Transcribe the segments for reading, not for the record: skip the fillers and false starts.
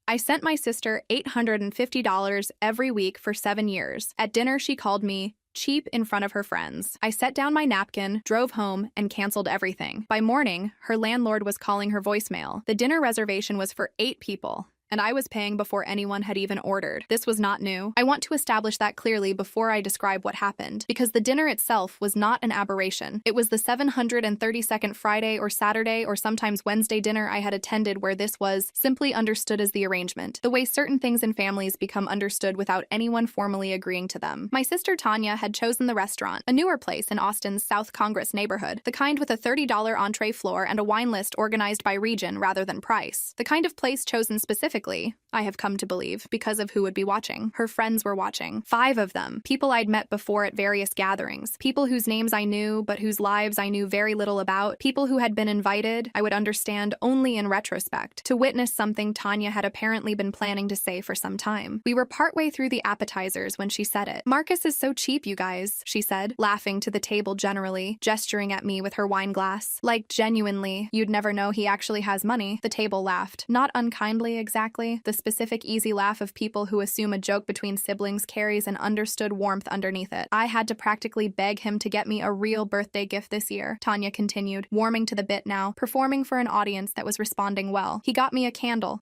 I sent my sister $850 every week for 7 years. At dinner, she called me cheap in front of her friends. I set down my napkin, drove home, and canceled everything. By morning, her landlord was calling her voicemail. The dinner reservation was for 8 people, and I was paying before anyone had even ordered. This was not new. I want to establish that clearly before I describe what happened, because the dinner itself was not an aberration. It was the 732nd Friday or Saturday or sometimes Wednesday dinner I had attended where this was simply understood as the arrangement, the way certain things in families become understood without anyone formally agreeing to them. My sister Tanya had chosen the restaurant, a newer place in Austin's South Congress neighborhood, the kind with a $30 entree floor and a wine list organized by region rather than price. The kind of place chosen specifically, I have come to believe, because of who would be watching. Her friends were watching. 5 of them. People I'd met before at various gatherings. People whose names I knew, but whose lives I knew very little about. People who had been invited, I would understand only in retrospect, to witness something Tanya had apparently been planning to say for some time. We were partway through the appetizers when she said it. "Marcus is so cheap, you guys," she said, laughing to the table generally, gesturing at me with her wine glass. Like, genuinely, you'd never know he actually has money. The table laughed. Not unkindly, exactly. The specific easy laugh of people who assume a joke between siblings carries an understood warmth underneath it. "I had to practically beg him to get me a real birthday gift this year," Tanya continued, warming to the bit now, performing for an audience that was responding well. "He got me a candle,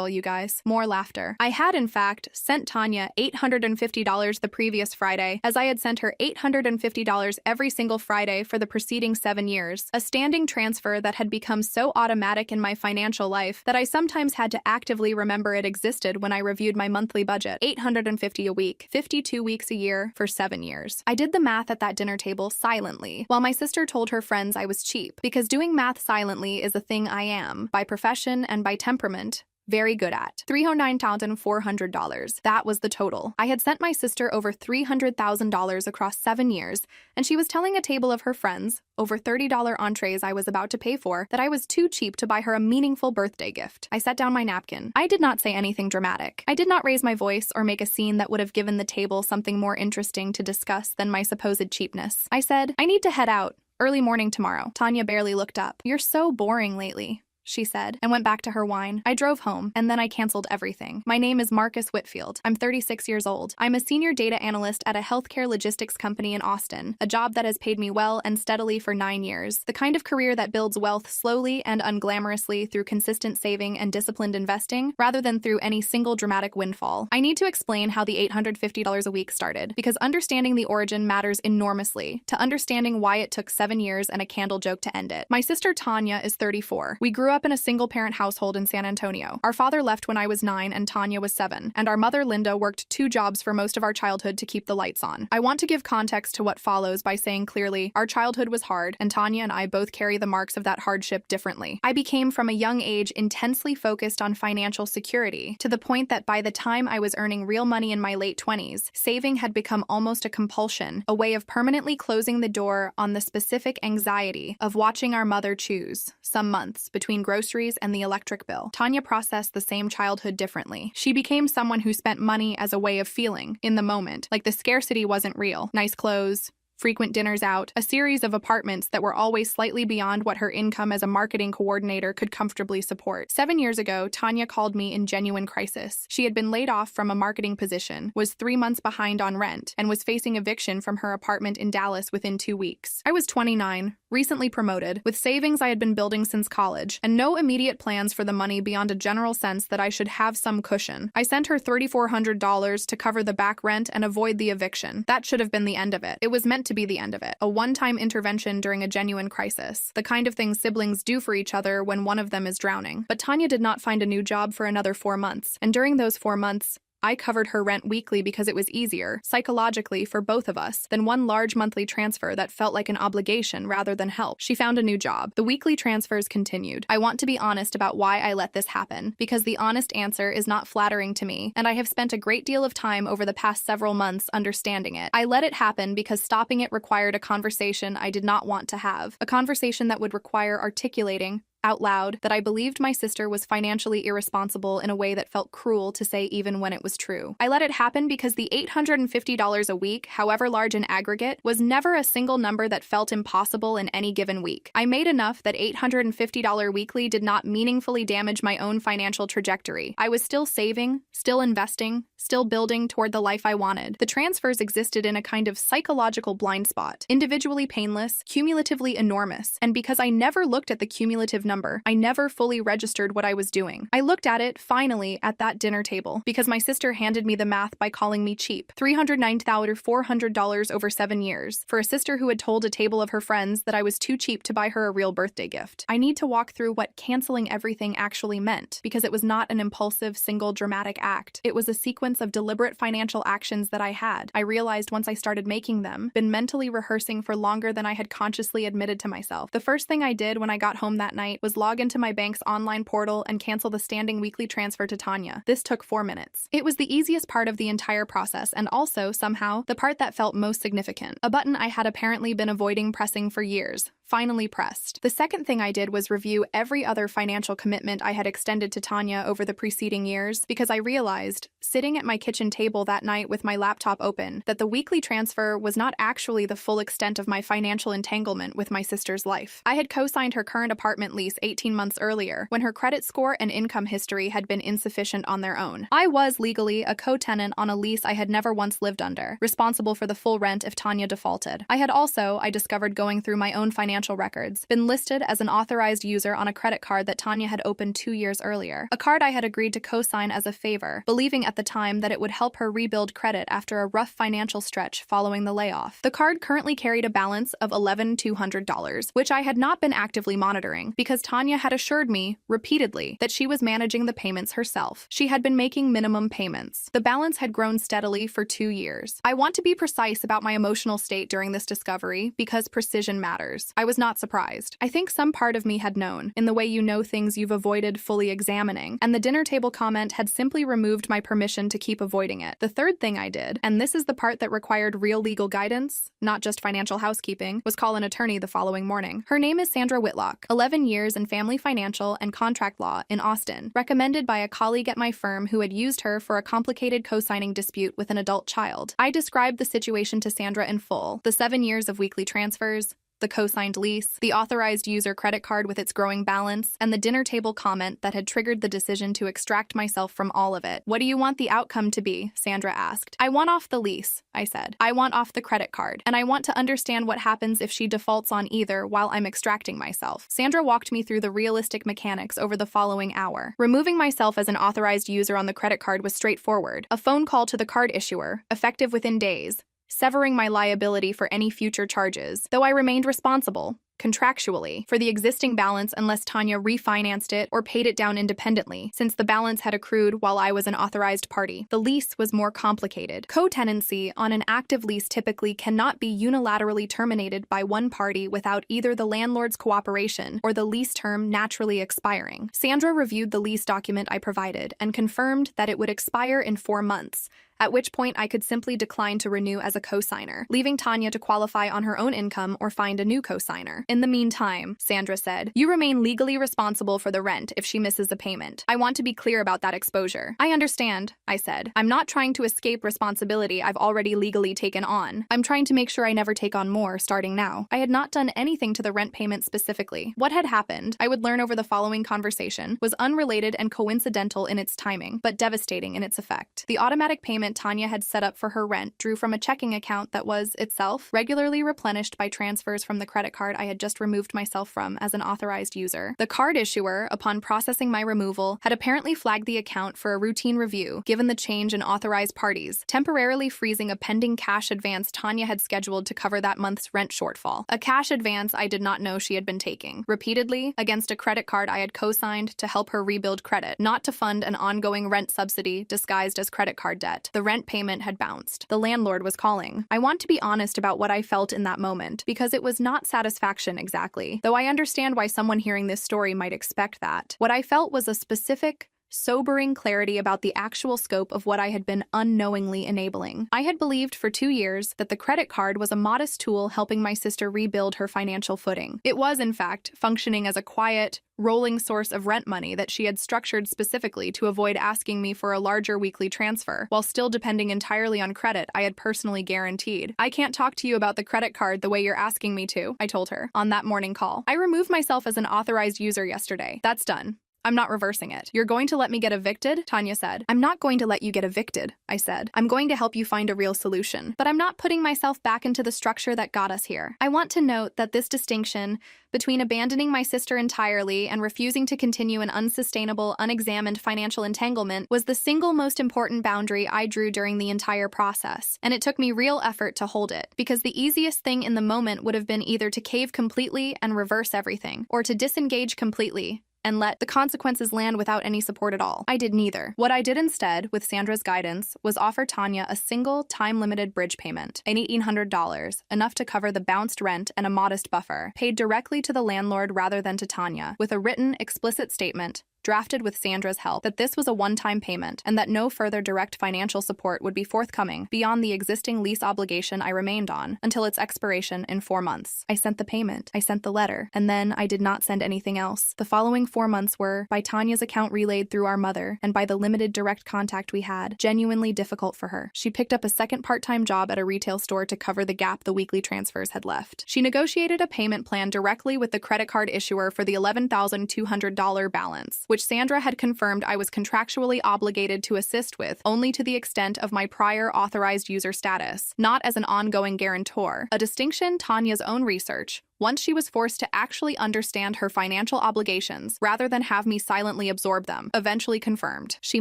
you guys." More laughter. I had, in fact, sent Tanya $850 the previous Friday, as I had sent her $850 every single Friday for the preceding 7 years, a standing transfer that had become so automatic in my financial life that I sometimes had to actively remember it existed when I reviewed my monthly budget. $850 a week, 52 weeks a year for 7 years. I did the math at that dinner table silently, while my sister told her friends I was cheap, because doing math silently is a thing I am, by profession and by temperament, very good at. $309,400. That was the total. I had sent my sister over $300,000 across 7 years, and she was telling a table of her friends, over $30 entrees I was about to pay for, that I was too cheap to buy her a meaningful birthday gift. I set down my napkin. I did not say anything dramatic. I did not raise my voice or make a scene that would have given the table something more interesting to discuss than my supposed cheapness. I said, "I need to head out. Early morning tomorrow." Tanya barely looked up. "You're so boring lately," she said, and went back to her wine. I drove home, and then I canceled everything. My name is Marcus Whitfield. I'm 36 years old. I'm a senior data analyst at a healthcare logistics company in Austin, a job that has paid me well and steadily for 9 years, the kind of career that builds wealth slowly and unglamorously through consistent saving and disciplined investing, rather than through any single dramatic windfall. I need to explain how the $850 a week started, because understanding the origin matters enormously to understanding why it took 7 years and a candle joke to end it. My sister Tanya is 34. We grew up in a single-parent household in San Antonio. Our father left when I was 9 and Tanya was 7, and our mother Linda worked 2 jobs for most of our childhood to keep the lights on. I want to give context to what follows by saying clearly, our childhood was hard, and Tanya and I both carry the marks of that hardship differently. I became from a young age intensely focused on financial security, to the point that by the time I was earning real money in my late 20s, saving had become almost a compulsion, a way of permanently closing the door on the specific anxiety of watching our mother choose, some months, between groceries and the electric bill. Tanya processed the same childhood differently. She became someone who spent money as a way of feeling, in the moment, like the scarcity wasn't real. Nice clothes, frequent dinners out, a series of apartments that were always slightly beyond what her income as a marketing coordinator could comfortably support. 7 years ago, Tanya called me in genuine crisis. She had been laid off from a marketing position, was 3 months behind on rent, and was facing eviction from her apartment in Dallas within 2 weeks. I was 29, recently promoted, with savings I had been building since college, and no immediate plans for the money beyond a general sense that I should have some cushion. I sent her $3,400 to cover the back rent and avoid the eviction. That should have been the end of it. It was meant to be the end of it. A one-time intervention during a genuine crisis. The kind of thing siblings do for each other when one of them is drowning. But Tanya did not find a new job for another 4 months, and during those 4 months, I covered her rent weekly because it was easier, psychologically, for both of us, than one large monthly transfer that felt like an obligation rather than help. She found a new job. The weekly transfers continued. I want to be honest about why I let this happen, because the honest answer is not flattering to me, and I have spent a great deal of time over the past several months understanding it. I let it happen because stopping it required a conversation I did not want to have, a conversation that would require articulating, out loud, that I believed my sister was financially irresponsible in a way that felt cruel to say even when it was true. I let it happen because the $850 a week, however large in aggregate, was never a single number that felt impossible in any given week. I made enough that $850 weekly did not meaningfully damage my own financial trajectory. I was still saving, still investing, still building toward the life I wanted. The transfers existed in a kind of psychological blind spot, individually painless, cumulatively enormous, and because I never looked at the cumulative number, I never fully registered what I was doing. I looked at it, finally, at that dinner table, because my sister handed me the math by calling me cheap. $309,400 over 7 years, for a sister who had told a table of her friends that I was too cheap to buy her a real birthday gift. I need to walk through what canceling everything actually meant, because it was not an impulsive, single dramatic act. It was a sequence of deliberate financial actions that I had, I realized once I started making them, been mentally rehearsing for longer than I had consciously admitted to myself. The first thing I did when I got home that night was log into my bank's online portal and cancel the standing weekly transfer to Tanya. This took 4 minutes. It was the easiest part of the entire process and also, somehow, the part that felt most significant. A button I had apparently been avoiding pressing for years finally pressed. The second thing I did was review every other financial commitment I had extended to Tanya over the preceding years, because I realized, sitting at my kitchen table that night with my laptop open, that the weekly transfer was not actually the full extent of my financial entanglement with my sister's life. I had co-signed her current apartment lease 18 months earlier, when her credit score and income history had been insufficient on their own. I was legally a co-tenant on a lease I had never once lived under, responsible for the full rent if Tanya defaulted. I had also, I discovered going through my own financial records, been listed as an authorized user on a credit card that Tanya had opened 2 years earlier, a card I had agreed to co-sign as a favor, believing at the time that it would help her rebuild credit after a rough financial stretch following the layoff. The card currently carried a balance of $11,200, which I had not been actively monitoring, because Tanya had assured me, repeatedly, that she was managing the payments herself. She had been making minimum payments. The balance had grown steadily for 2 years. I want to be precise about my emotional state during this discovery, because precision matters. I was not surprised. I think some part of me had known, in the way you know things you've avoided fully examining, and the dinner table comment had simply removed my permission to keep avoiding it. The third thing I did, and this is the part that required real legal guidance, not just financial housekeeping, was call an attorney the following morning. Her name is Sandra Whitlock, 11 years in family financial and contract law in Austin, recommended by a colleague at my firm who had used her for a complicated co-signing dispute with an adult child. I described the situation to Sandra in full, the 7 years of weekly transfers, the co-signed lease, the authorized user credit card with its growing balance, and the dinner table comment that had triggered the decision to extract myself from all of it. "What do you want the outcome to be?" Sandra asked. "I want off the lease," I said. "I want off the credit card, and I want to understand what happens if she defaults on either while I'm extracting myself." Sandra walked me through the realistic mechanics over the following hour. Removing myself as an authorized user on the credit card was straightforward. A phone call to the card issuer, effective within days, severing my liability for any future charges, though I remained responsible, contractually, for the existing balance unless Tanya refinanced it or paid it down independently, since the balance had accrued while I was an authorized party. The lease was more complicated. Co-tenancy on an active lease typically cannot be unilaterally terminated by one party without either the landlord's cooperation or the lease term naturally expiring. Sandra reviewed the lease document I provided and confirmed that it would expire in 4 months, at which point I could simply decline to renew as a co-signer, leaving Tanya to qualify on her own income or find a new co-signer. "In the meantime," Sandra said, "you remain legally responsible for the rent if she misses a payment. I want to be clear about that exposure." "I understand," I said. "I'm not trying to escape responsibility I've already legally taken on. I'm trying to make sure I never take on more starting now." I had not done anything to the rent payment specifically. What had happened, I would learn over the following conversation, was unrelated and coincidental in its timing, but devastating in its effect. The automatic payment Tanya had set up for her rent drew from a checking account that was, itself, regularly replenished by transfers from the credit card I had just removed myself from as an authorized user. The card issuer, upon processing my removal, had apparently flagged the account for a routine review, given the change in authorized parties, temporarily freezing a pending cash advance Tanya had scheduled to cover that month's rent shortfall. A cash advance I did not know she had been taking, repeatedly, against a credit card I had co-signed to help her rebuild credit, not to fund an ongoing rent subsidy disguised as credit card debt. The rent payment had bounced. The landlord was calling. I want to be honest about what I felt in that moment, because it was not satisfaction exactly, though I understand why someone hearing this story might expect that. What I felt was a specific, sobering clarity about the actual scope of what I had been unknowingly enabling. I had believed for 2 years that the credit card was a modest tool helping my sister rebuild her financial footing. It was, in fact, functioning as a quiet, rolling source of rent money that she had structured specifically to avoid asking me for a larger weekly transfer, while still depending entirely on credit I had personally guaranteed. "I can't talk to you about the credit card the way you're asking me to," I told her on that morning call. "I removed myself as an authorized user yesterday. That's done. I'm not reversing it." "You're going to let me get evicted?" Tanya said. "I'm not going to let you get evicted," I said. "I'm going to help you find a real solution. But I'm not putting myself back into the structure that got us here." I want to note that this distinction between abandoning my sister entirely and refusing to continue an unsustainable, unexamined financial entanglement was the single most important boundary I drew during the entire process, and it took me real effort to hold it, because the easiest thing in the moment would have been either to cave completely and reverse everything, or to disengage completely and let the consequences land without any support at all. I did neither. What I did instead, with Sandra's guidance, was offer Tanya a single, time-limited bridge payment, an $1,800, enough to cover the bounced rent and a modest buffer, paid directly to the landlord rather than to Tanya, with a written, explicit statement drafted with Sandra's help, that this was a one-time payment and that no further direct financial support would be forthcoming beyond the existing lease obligation I remained on until its expiration in 4 months. I sent the payment, I sent the letter, and then I did not send anything else. The following 4 months were, by Tanya's account relayed through our mother, and by the limited direct contact we had, genuinely difficult for her. She picked up a second part-time job at a retail store to cover the gap the weekly transfers had left. She negotiated a payment plan directly with the credit card issuer for the $11,200 balance, which Sandra had confirmed I was contractually obligated to assist with only to the extent of my prior authorized user status, not as an ongoing guarantor, a distinction Tanya's own research, once she was forced to actually understand her financial obligations rather than have me silently absorb them, eventually confirmed. She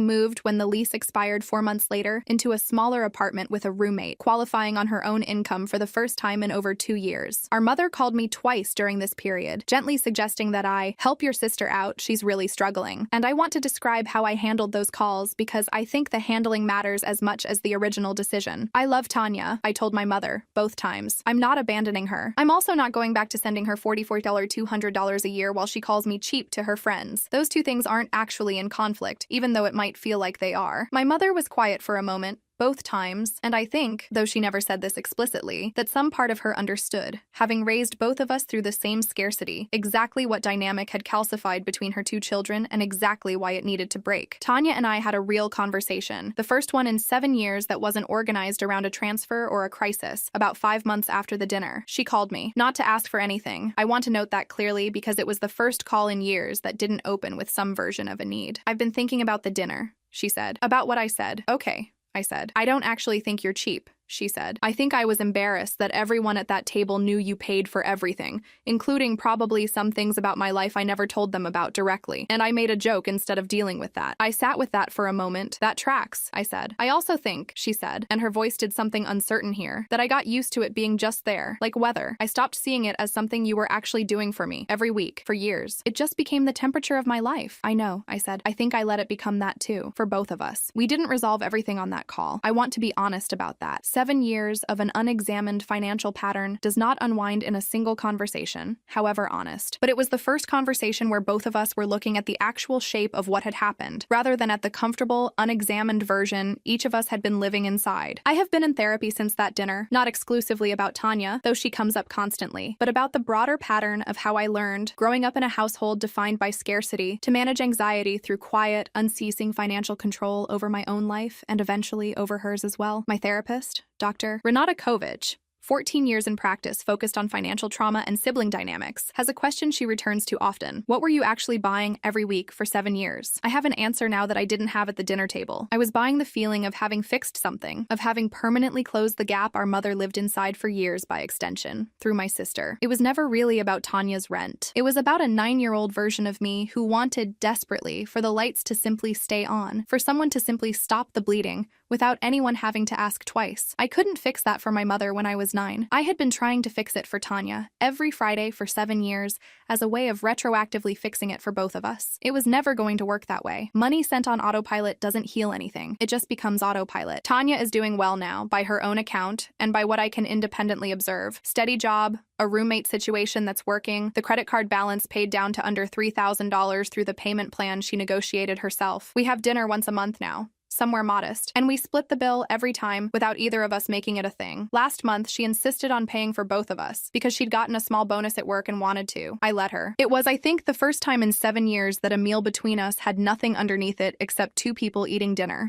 moved, when the lease expired 4 months later, into a smaller apartment with a roommate, qualifying on her own income for the first time in over 2 years. Our mother called me twice during this period, gently suggesting that I help your sister out, she's really struggling. And I want to describe how I handled those calls because I think the handling matters as much as the original decision. I love Tanya, I told my mother, both times. I'm not abandoning her. I'm also not going back to sending her $200 a year while she calls me cheap to her friends. Those two things aren't actually in conflict, even though it might feel like they are. My mother was quiet for a moment, both times, and I think, though she never said this explicitly, that some part of her understood, having raised both of us through the same scarcity, exactly what dynamic had calcified between her 2 children and exactly why it needed to break. Tanya and I had a real conversation, the first one in 7 years that wasn't organized around a transfer or a crisis, about 5 months after the dinner. She called me, not to ask for anything. I want to note that clearly because it was the first call in years that didn't open with some version of a need. "I've been thinking about the dinner," she said. "About what I said." "Okay," I said. "I don't actually think you're cheap," she said. "I think I was embarrassed that everyone at that table knew you paid for everything, including probably some things about my life I never told them about directly, and I made a joke instead of dealing with that. I sat with that for a moment. That tracks," I said. "I also think," she said, and her voice did something uncertain here, "that I got used to it being just there, like weather. I stopped seeing it as something you were actually doing for me, every week, for years. It just became the temperature of my life." "I know," I said. "I think I let it become that too, for both of us. We didn't resolve everything on that call. I want to be honest about that. 7 years of an unexamined financial pattern does not unwind in a single conversation, however honest. But it was the first conversation where both of us were looking at the actual shape of what had happened, rather than at the comfortable, unexamined version each of us had been living inside. I have been in therapy since that dinner, not exclusively about Tanya, though she comes up constantly, but about the broader pattern of how I learned, growing up in a household defined by scarcity, to manage anxiety through quiet, unceasing financial control over my own life and eventually over hers as well. My therapist, Dr. Renata Kovic, 14 years in practice focused on financial trauma and sibling dynamics, has a question she returns to often. "What were you actually buying every week for 7 years?" I have an answer now that I didn't have at the dinner table. I was buying the feeling of having fixed something, of having permanently closed the gap our mother lived inside for years by extension, through my sister. It was never really about Tanya's rent. It was about a 9-year-old version of me who wanted desperately for the lights to simply stay on, for someone to simply stop the bleeding, without anyone having to ask twice. I couldn't fix that for my mother when I was 9. I had been trying to fix it for Tanya every Friday for 7 years as a way of retroactively fixing it for both of us. It was never going to work that way. Money sent on autopilot doesn't heal anything. It just becomes autopilot. Tanya is doing well now, by her own account, and by what I can independently observe. Steady job, a roommate situation that's working, the credit card balance paid down to under $3,000 through the payment plan she negotiated herself. We have dinner once a month now, somewhere modest, and we split the bill every time without either of us making it a thing. Last month, she insisted on paying for both of us because she'd gotten a small bonus at work and wanted to. I let her. It was, I think, the first time in 7 years that a meal between us had nothing underneath it except 2 people eating dinner.